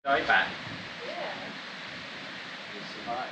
Go back. Yeah. You survived.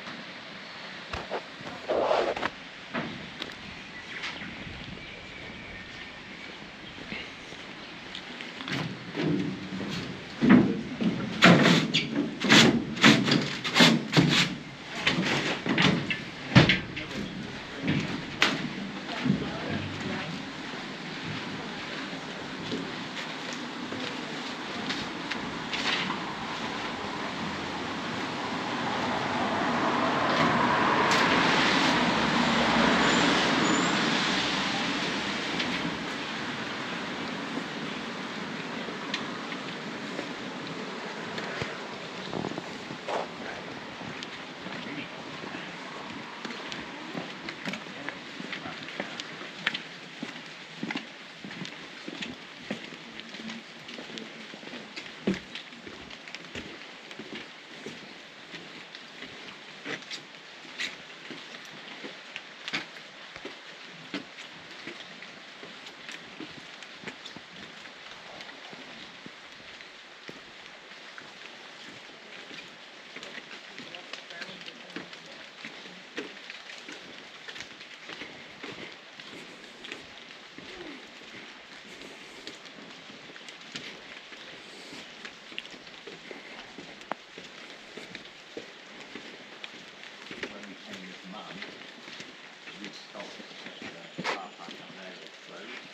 When we came with Mum, we stopped at the car park on there that's closed.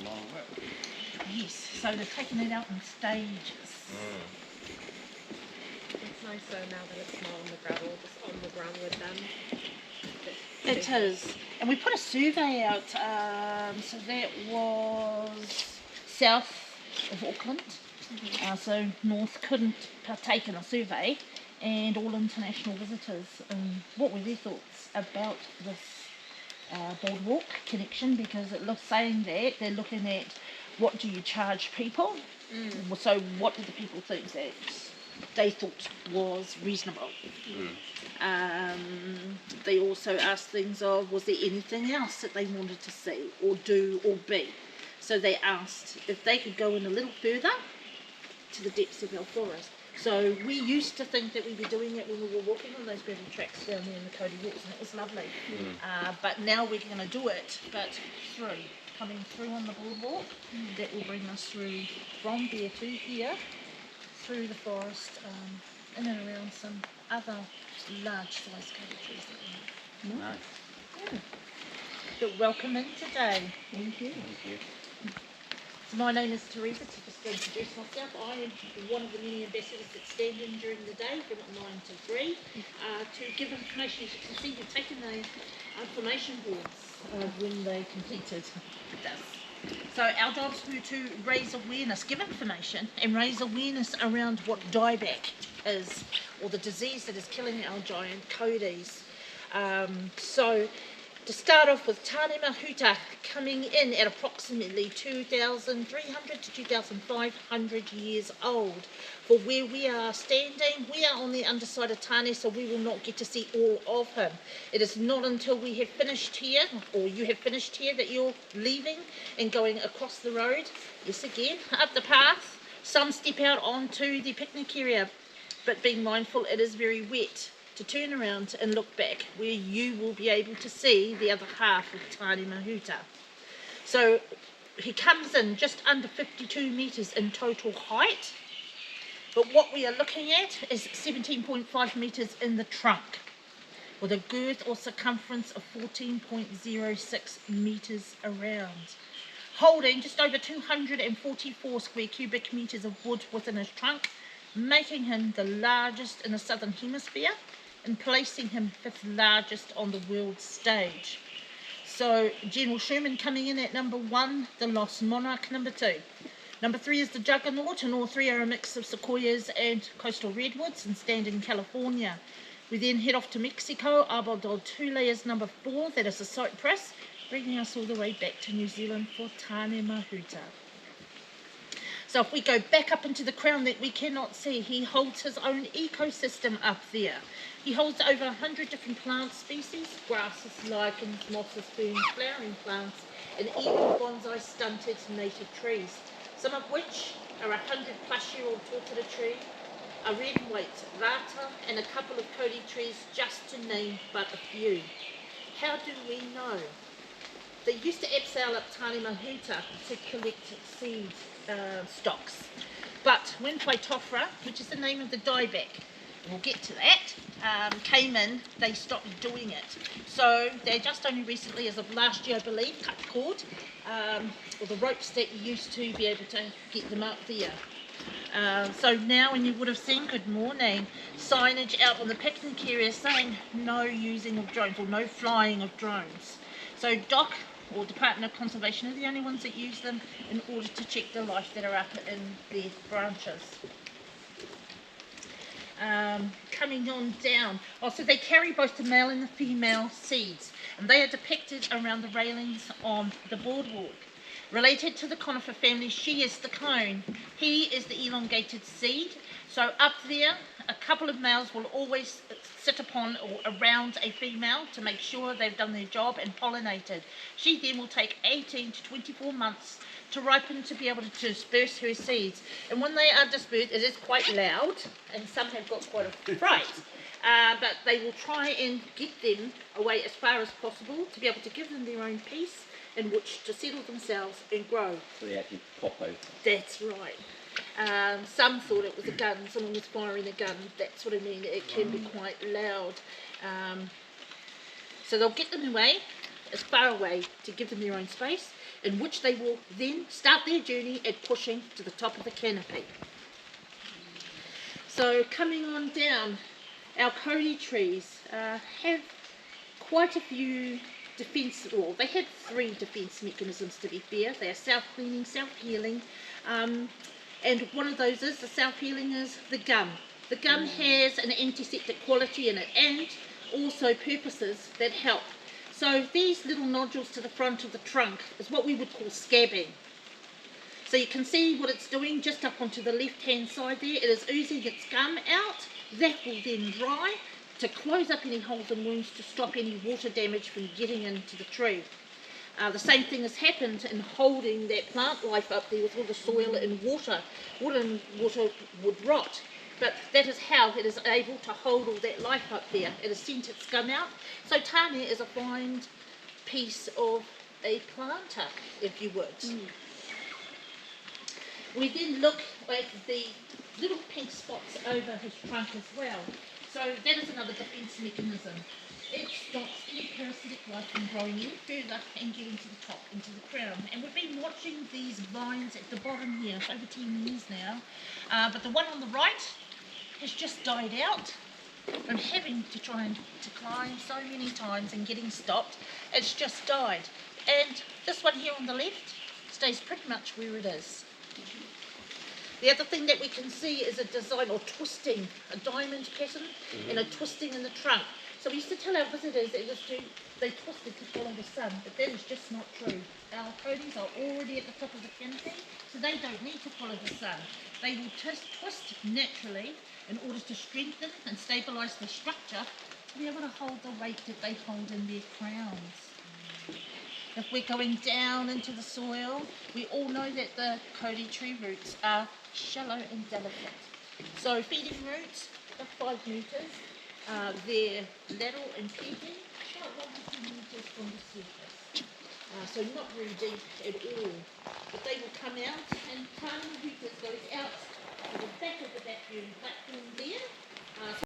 Long whip. Yes, so they're taking it out in stages. It's nicer now that it's not on the gravel, just on the ground with them. It is. And we put a survey out, so that was south of Auckland. So north couldn't partake in a survey, and all international visitors. What were their thoughts about this boardwalk connection? Because it looks saying that they're looking at what do you charge people. So what did the people think that they thought was reasonable? They also asked things of, was there anything else that they wanted to see or do or be? So they asked if they could go in a little further to the depths of our forest. So we used to think that we'd be doing it when we were walking on those gravel tracks down there in the Cody Walks, and it was lovely. But now we're going to do it, but through. coming through on the boardwalk that will bring us through from there to here, through the forest, in and around some other large size kauri trees that we have. Nice. Yeah. So welcome in today. Thank you. Thank you. So my name is Teresa. To just introduce myself, I am one of the many ambassadors that stand in during the day from 9 to 3 to give information. As you can see, we've taken the information boards when they completed this. So our job is to raise awareness, give information and raise awareness around what dieback is, or the disease that is killing our giant kauri's. So to start off with, Tane Mahuta coming in at approximately 2,300 to 2,500 years old. For where we are standing, we are on the underside of Tane, so we will not get to see all of him. It is not until we have finished here, or you have finished here, that you're leaving and going across the road, yes again, up the path. Some step out onto the picnic area, but being mindful it is very wet, to turn around and look back where you will be able to see the other half of Tane Mahuta. So he comes in just under 52 metres in total height, but what we are looking at is 17.5 metres in the trunk, with a girth or circumference of 14.06 metres around, holding just over 244 square cubic metres of wood within his trunk, making him the largest in the southern hemisphere and placing him 5th largest on the world stage. So General Sherman coming in at number 1, the Lost Monarch number 2. Number 3 is the Juggernaut, and all three are a mix of sequoias and coastal redwoods and stand in California. We then head off to Mexico. Arbor del Tule is number 4, that is the cypress, bringing us all the way back to New Zealand for Tane Mahuta. So if we go back up into the crown that we cannot see, he holds his own ecosystem up there. He holds over 100 different plant species, grasses, lichens, mosses, ferns, flowering plants, and even bonsai stunted native trees, some of which are 100-plus-year-old tortilla tree, a red and white rata, and a couple of kauri trees, just to name but a few. How do we know? They used to abseil up Tane Mahuta to collect seed stocks, but when Phytophthora, which is the name of the dieback, we'll get to that, came in, they stopped doing it. So they just only recently, as of last year I believe, cut the cord, or the ropes that you used to be able to get them up there. So now, when you would have seen, good morning, signage out on the picnic area saying no using of drones, or no flying of drones. So DOC, or Department of Conservation, are the only ones that use them in order to check the life that are up in their branches. Coming on down, so they carry both the male and the female seeds, and they are depicted around the railings on the boardwalk. Related to the conifer family, she is the cone, he is the elongated seed. So up there, a couple of males will always sit upon or around a female to make sure they've done their job and pollinated. She then will take 18 to 24 months to ripen to be able to disperse her seeds. And when they are dispersed, it is quite loud, and some have got quite a fright. But they will try and get them away as far as possible to be able to give them their own peace in which to settle themselves and grow. So they actually pop open. That's right. Some thought it was a gun, someone was firing a gun, that's what I mean, it can be quite loud. So they'll get them away, as far away, to give them their own space, in which they will then start their journey at pushing to the top of the canopy. So coming on down, our kauri trees have quite a few defence, or they have 3 defence mechanisms to be fair. They are self-cleaning, self-healing, and one of those is, the self-healing is the gum. The gum has an antiseptic quality in it, and also purposes that help. So these little nodules to the front of the trunk is what we would call scabbing. So you can see what it's doing just up onto the left-hand side there. It is oozing its gum out. That will then dry to close up any holes and wounds to stop any water damage from getting into the tree. The same thing has happened in holding that plant life up there with all the soil and water. Wood and water would rot, but that is how it is able to hold all that life up there. It has sent its gum out. So Tane is a fine piece of a planter, if you would. We then look at the little pink spots over his trunk as well. So that is another defence mechanism. It stops any parasitic life from growing any further and getting to the top, into the crown. And we've been watching these vines at the bottom here for over 10 years now. But the one on the right has just died out. I'm having to try and to climb so many times and getting stopped. It's just died. And this one here on the left stays pretty much where it is. The other thing that we can see is a design or twisting, a diamond pattern and a twisting in the trunk. So we used to tell our visitors they twisted to follow the sun, but that is just not true. Our codies are already at the top of the canopy, so they don't need to follow the sun. They will twist naturally in order to strengthen and stabilise their structure to be able to hold the weight that they hold in their crowns. If we're going down into the soil, we all know that the Cody tree roots are shallow and delicate. So feeding roots are 5 metres. They're lateral and peaking, about 1 to 2 metres from the surface. So not very deep at all. But they will come out, and Tane